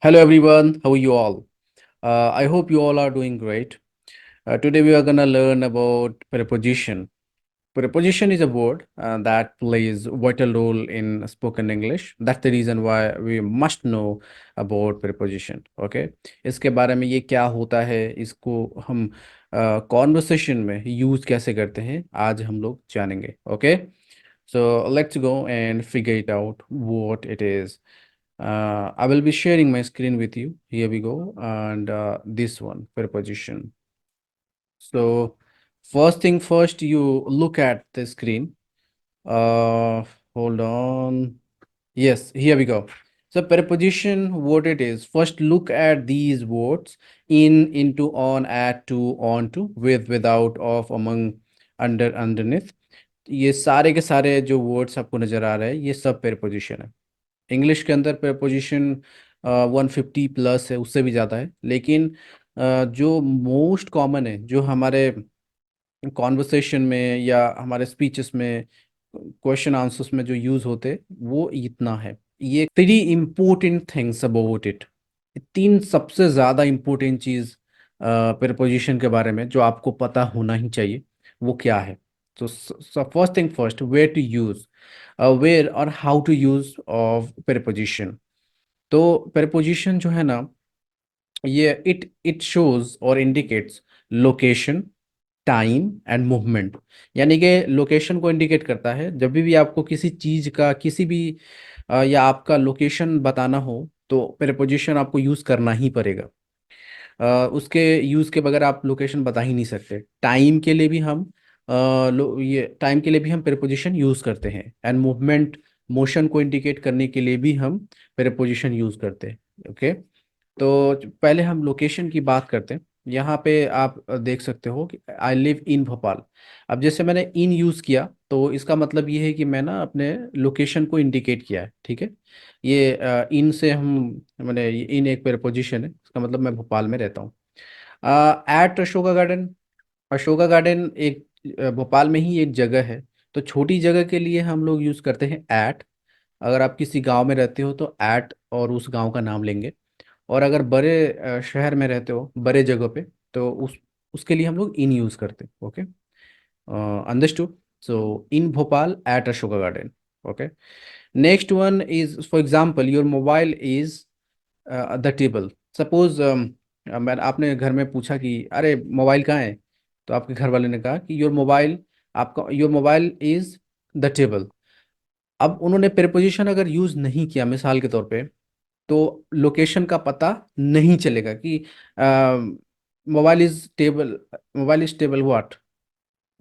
Hello everyone, how are you all? I hope you all are doing great. Today we are gonna learn about preposition. Preposition is a word that plays vital role in spoken English. That's the reason why we must know about preposition. Okay? इसके बारे में ये क्या होता है, इसको हम conversation में यूज कैसे करते हैं, आज हम लोग जानेंगे. Okay? So let's go and figure it out what it is. I will be sharing my screen with you. Here we go. And this one, preposition. So first thing first, you look at the screen. Uh, Hold on. Yes, here we go. So preposition, what it is. First, look at these words: in, into, on, at, to, on to, with, without, of, among, under, underneath. ये सारे के सारे जो words आपको नजर आ रहे हैं, ये सब प्रेपोजिशन है. इंग्लिश के अंदर प्रेपोजिशन 150 प्लस है, उससे भी ज़्यादा है. लेकिन जो मोस्ट कॉमन है, जो हमारे कॉन्वर्सेशन में या हमारे स्पीचेस में, क्वेश्चन आंसर्स में जो यूज़ होते, वो इतना है. ये three important things about it. तीन सबसे ज़्यादा इम्पोर्टेंट चीज़ प्रेपोजिशन के बारे में जो आपको पता होना ही चाहिए, वो क्या है. तो first thing first, where to use, where और how to use of preposition. तो प्रेपोजिशन जो है ना, ये इट शोज और indicates location, time and movement. यानी कि लोकेशन को इंडिकेट करता है. जब भी आपको किसी चीज़ का, किसी भी या आपका लोकेशन बताना हो, तो प्रेपोजिशन आपको यूज़ करना ही पड़ेगा. उसके यूज़ के बगैर आप लोकेशन बता ही नहीं सकते. टाइम के लिए भी हम ये टाइम के लिए भी हम प्रेपोजिशन यूज़ करते हैं. एंड मूवमेंट, मोशन को इंडिकेट करने के लिए भी हम प्रेपोजिशन यूज़ करते हैं. ओके? तो पहले हम लोकेशन की बात करते हैं. यहाँ पे आप देख सकते हो कि आई लिव इन भोपाल. अब जैसे मैंने इन यूज़ किया, तो इसका मतलब ये है कि मैं ना अपने लोकेशन को इंडिकेट किया है. ठीक है? ये इन से हम, मैंने इन एक प्रेपोजिशन है, इसका मतलब मैं भोपाल में रहता हूँ. At Ashoka garden. Ashoka garden एक भोपाल में ही एक जगह है. तो छोटी जगह के लिए हम लोग यूज़ करते हैं एट. अगर आप किसी गांव में रहते हो तो एट और उस गांव का नाम लेंगे. और अगर बड़े शहर में रहते हो, बड़े जगह पे, तो उसके लिए हम लोग इन यूज़ करते हैं. Okay? Understood. So in Bhopal at Ashoka garden. Okay? Next one is, for example, your mobile is the table. Suppose मैं, आपने घर में पूछा कि अरे मोबाइल कहाँ है, तो आपके घर वाले ने कहा कि योर मोबाइल, आपका your mobile is the table. अब उन्होंने प्रेपोजिशन अगर यूज़ नहीं किया, मिसाल के तौर पे, तो लोकेशन का पता नहीं चलेगा कि mobile is table. Mobile is table what,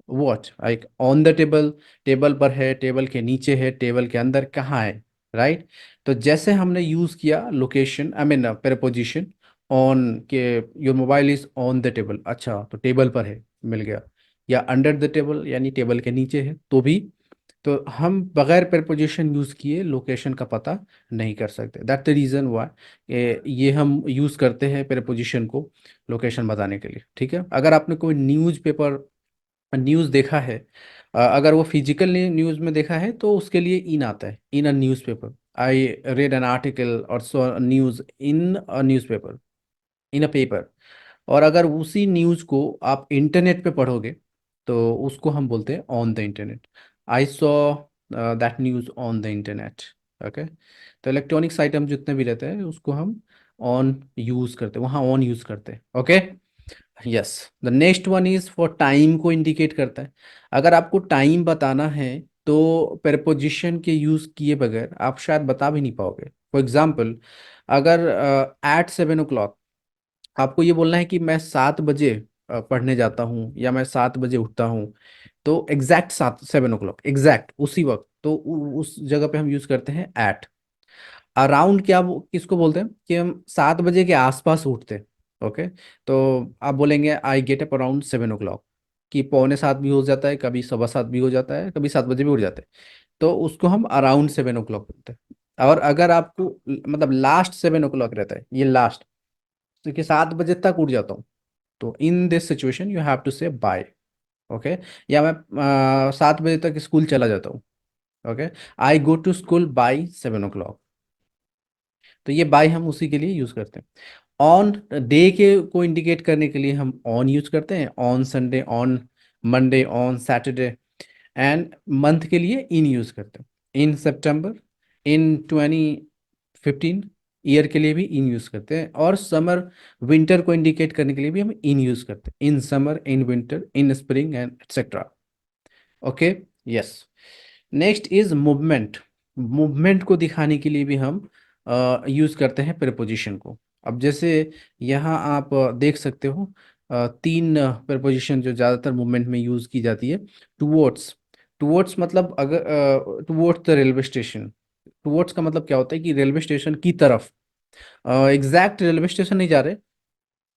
watch like on the table. Table पर है, टेबल के नीचे है, टेबल के अंदर कहाँ है. राइट? तो जैसे हमने यूज़ किया location, I mean preposition, on के, your mobile is on the table. अच्छा, तो टेबल पर है, मिल गया. या अंडर द टेबल, यानी टेबल के नीचे है, तो भी. तो हम बगैर प्रेपोजिशन यूज़ किए लोकेशन का पता नहीं कर सकते. दैट द रीज़न वाई ये हम यूज़ करते हैं प्रेपोजिशन को लोकेशन बताने के लिए. ठीक है? अगर आपने कोई न्यूज़पेपर, न्यूज़ देखा है, अगर वो फिजिकल न्यूज़ में देखा है, तो उसके लिए इन आता है, in a newspaper. I read an article और so news in a newspaper, in a paper. और अगर उसी न्यूज़ को आप इंटरनेट पे पढ़ोगे, तो उसको हम बोलते हैं on the internet. I saw that news on the internet. Okay? तो इलेक्ट्रॉनिक्स आइटम जितने भी रहते हैं, उसको हम ऑन यूज़ करते हैं, वहाँ ऑन यूज़ करते हैं. Okay? Yes. The next one is for time को इंडिकेट करता है. अगर आपको टाइम बताना है, तो प्रेपोजिशन के यूज़ किए बगैर आप शायद बता भी नहीं पाओगे. फॉर एग्जाम्पल, अगर एट 7 o'clock आपको ये बोलना है कि मैं 7 बजे पढ़ने जाता हूँ, या मैं 7 बजे उठता हूँ, तो एग्जैक्ट 7 o'clock, एग्जैक्ट उसी वक्त, तो उस जगह पे हम यूज़ करते हैं एट. अराउंड क्या, किसको बोलते हैं कि हम 7 बजे के आसपास उठते हैं. ओके? तो आप बोलेंगे I get up around 7 o'clock, कि पौने 7 भी हो जाता है, कभी 7:15 भी हो जाता है, कभी 7 बजे भी उठ जाते हैं. तो उसको हम अराउंड 7 o'clock बोलते हैं. और अगर आपको मतलब लास्ट 7 o'clock रहता है, ये लास्ट, तो कि 7 बजे तक उठ जाता हूँ, तो in this situation you have to say by. Okay? या मैं 7 बजे तक स्कूल चला जाता हूँ. Okay? I go to school by 7 o'clock. तो ये बाय हम उसी के लिए यूज करते हैं। ऑन डे के को इंडिकेट करने के लिए हम ऑन यूज करते हैं, on Sunday, on Monday, on Saturday. And month के लिए इन यूज करते हैं, इन सितंबर, इन 2015। ईयर के लिए भी इन यूज करते हैं। और समर विंटर को इंडिकेट करने के लिए भी हम इन यूज करते हैं, in summer, in winter, in spring and etcetera. Okay, yes. Next is movement. Movement को दिखाने के लिए भी हम यूज करते हैं प्रीपोजिशन को। अब जैसे यहाँ आप देख सकते हो तीन प्रीपोजिशन जो ज़्यादातर मूवमेंट में यूज की जाती है। टुवर्ड्स। टुवर्ड्स मतलब अगर towards the railway station. Towards का मतलब क्या होता है कि रेलवे स्टेशन की तरफ। एग्जैक्ट रेलवे स्टेशन नहीं जा रहे,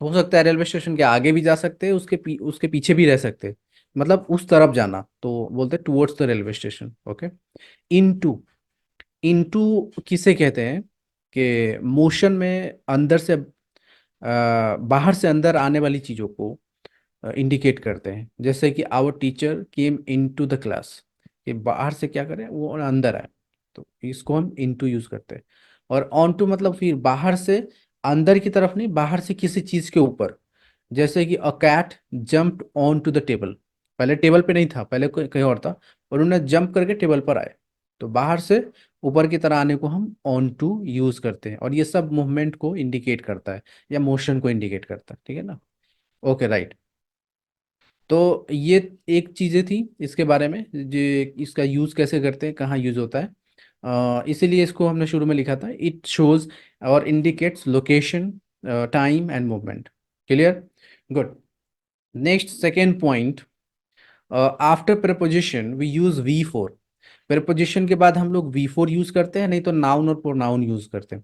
हो सकता है रेलवे स्टेशन के आगे भी जा सकते हैं, उसके पीछे भी रह सकते हैं, मतलब उस तरफ जाना, तो बोलते हैं towards the railway station. Okay. Into. Into किसे कहते हैं कि मोशन में अंदर से बाहर से अंदर आने वाली चीजों को इंडिकेट करते हैं। जैसे कि our teacher came into the class, कि बाहर से क्या करें, वो अंदर आए, तो इसको हम इनटू यूज करते हैं। और ऑन टू मतलब फिर बाहर से अंदर की तरफ नहीं, बाहर से किसी चीज के ऊपर। जैसे कि a cat jumped on to the table, पहले टेबल पे नहीं था, पहले कहीं और था, और उन्होंने जंप करके टेबल पर आए। तो बाहर से ऊपर की तरह आने को हम ऑन टू यूज करते हैं, और ये सब मूवमेंट को इंडिकेट करता है या मोशन को इंडिकेट करता है। ठीक है ना? Okay, right. तो ये एक चीज़ें थी इसके बारे में, जो इसका यूज़ कैसे करते हैं, कहाँ यूज़ होता है। इसीलिए इसको हमने शुरू में लिखा था, इट शोज और indicates location, time and movement. Clear? Good. Next, second point. After preposition we use V four. Preposition के बाद हम लोग वी फोर यूज करते हैं, नहीं तो नाउन और प्रोनाउन यूज करते हैं।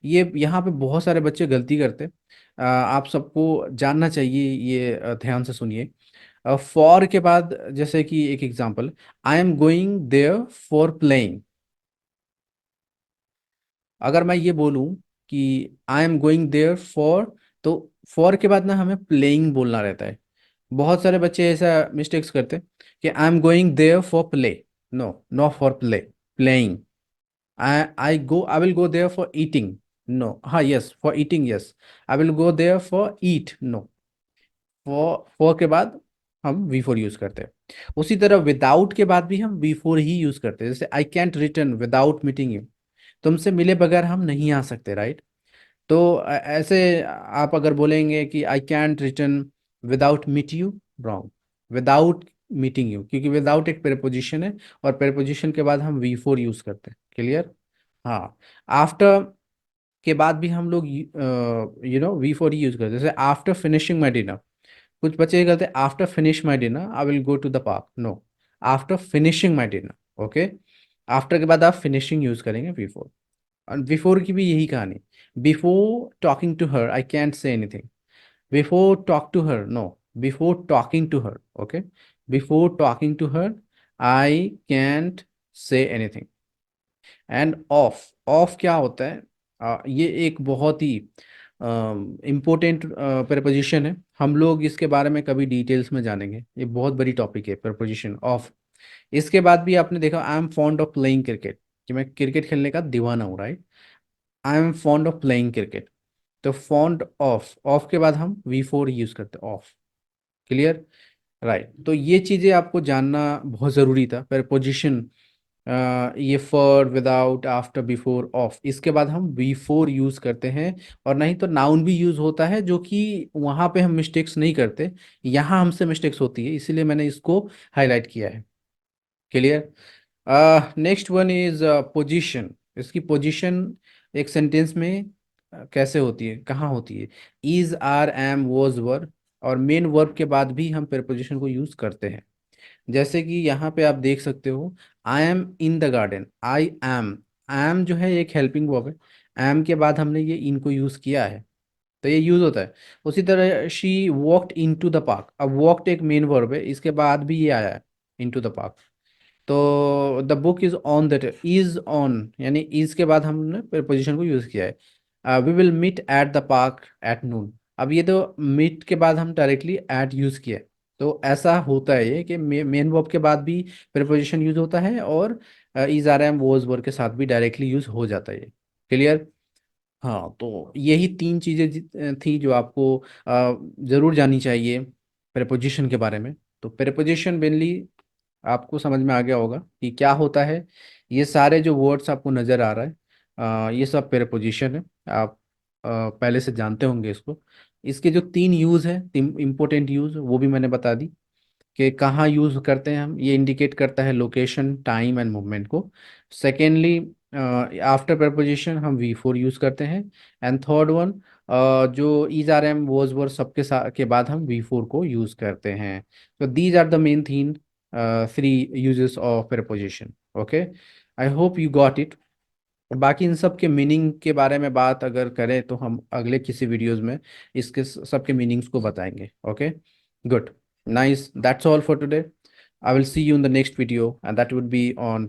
ये यहाँ पे बहुत सारे बच्चे गलती करते हैं। आप सबको जानना चाहिए ये, ध्यान से सुनिए। फॉर के बाद जैसे कि एक example, I am going there for playing. अगर मैं ये बोलूं कि I am going there for, तो फॉर के बाद ना हमें प्लेइंग बोलना रहता है। बहुत सारे बच्चे ऐसा मिस्टेक्स करते हैं कि I am going there for play. No, no for play, playing. I will go there for eating. No, हाँ, yes for eating, yes. I will go there for eat. No, for के बाद हम we four use करते हैं। उसी तरह without के बाद भी हम वी फोर ही यूज करते हैं। जैसे आई can't return without meeting you, तुमसे मिले बगैर हम नहीं आ सकते, राइट? तो ऐसे आप अगर बोलेंगे कि I can't return without meet you, wrong. Without meeting you, क्योंकि विदाउट एक प्रेपोजिशन है, और प्रेपोजिशन के बाद हम वी फोर यूज करते हैं। क्लियर? हाँ। आफ्टर के बाद भी हम लोग वी फोर ही यूज करते हैं। जैसे आफ्टर फिनिशिंग माई डिनर, कुछ बच्चे ये कहते हैं after finish my dinner I will go to the park. No, after finishing my dinner. Okay. After के बाद आप फिनिशिंग यूज करेंगे बिफोर। और बिफोर की भी यही कहानी। Before talking to her I can't say anything. Before talk to her, no, before talking to her. Okay. Before talking to her I can't say anything. End of. Of क्या होता है? ये एक बहुत ही इम्पोर्टेंट प्रपोजिशन है। हम लोग इसके बारे में कभी डिटेल्स में जानेंगे, ये बहुत बड़ी टॉपिक है प्रपोजिशन ऑफ। इसके बाद भी आपने देखा, I am fond of playing cricket, कि मैं क्रिकेट खेलने का दीवाना हूँ, right? I am fond of playing cricket. तो फॉन्ड ऑफ, ऑफ के बाद हम वी फोर यूज करते हैं, ऑफ। क्लियर? राइट। तो ये चीज़ें आपको जानना बहुत ज़रूरी था। प्रपोजिशन, ये for, without, after, before, of, इसके बाद हम वी फोर यूज करते हैं। और नहीं तो नाउन भी यूज होता है, जो कि वहां पे हम मिस्टेक्स नहीं करते, यहाँ हमसे मिस्टेक्स होती है, इसीलिए मैंने इसको हाईलाइट किया है। Clear? Next one is position. इसकी पोजीशन एक सेंटेंस में कैसे होती है, कहाँ होती है? इज, आर, एम, वॉज, वर, और मेन वर्ब के बाद भी हम प्रेपोजिशन को यूज करते हैं। जैसे कि यहाँ पे आप देख सकते हो, I am in the garden, I am. Am जो है एक हेल्पिंग वर्ब है, एम के बाद हमने ये इन को यूज किया है, तो ये यूज होता है। उसी तरह she walked in to the park, अब वॉकड एक मेन वर्ब है, इसके बाद भी ये आया है, इन टू द पार्क। तो the book is on that, is on, यानी इज के बाद हमने प्रीपोजिशन को यूज किया है। We will meet at the park at noon. अब ये तो मीट के बाद हम डायरेक्टली एट यूज किया है। तो ऐसा होता है ये कि मेन वर्ब के बाद भी प्रीपोजिशन यूज होता है, और is, are, am, was verb के साथ भी डायरेक्टली यूज हो जाता है ये। क्लियर? हाँ, तो यही तीन चीज़ें थी जो आपको ज़रूर जानी चाहिए प्रेपोजिशन के बारे में। तो प्रेपोजिशन मेनली आपको समझ में आ गया होगा कि क्या होता है। ये सारे जो वर्ड्स आपको नज़र आ रहा है, ये सब प्रेपोजिशन है। आप पहले से जानते होंगे इसको। इसके जो तीन यूज़ है, तीन इम्पोर्टेंट यूज़, वो भी मैंने बता दी कि कहाँ यूज़ करते हैं हम। ये इंडिकेट करता है लोकेशन, टाइम एंड मूवमेंट को। सेकेंडली, आफ्टर प्रपोजिशन हम V4 यूज़ करते हैं। एंड थर्ड वन, जो is are am was were सबके साथ के बाद हम V4 को यूज़ करते हैं। तो these are the main thin three uses of preposition. Okay, I hope you got it. बाकी इन सब के मीनिंग के बारे में बात अगर करें तो हम अगले किसी वीडियोस में इसके सब के मीनिंग्स को बताएंगे। Okay, good, nice, that's all for today. I will see you in the next video, and that would be on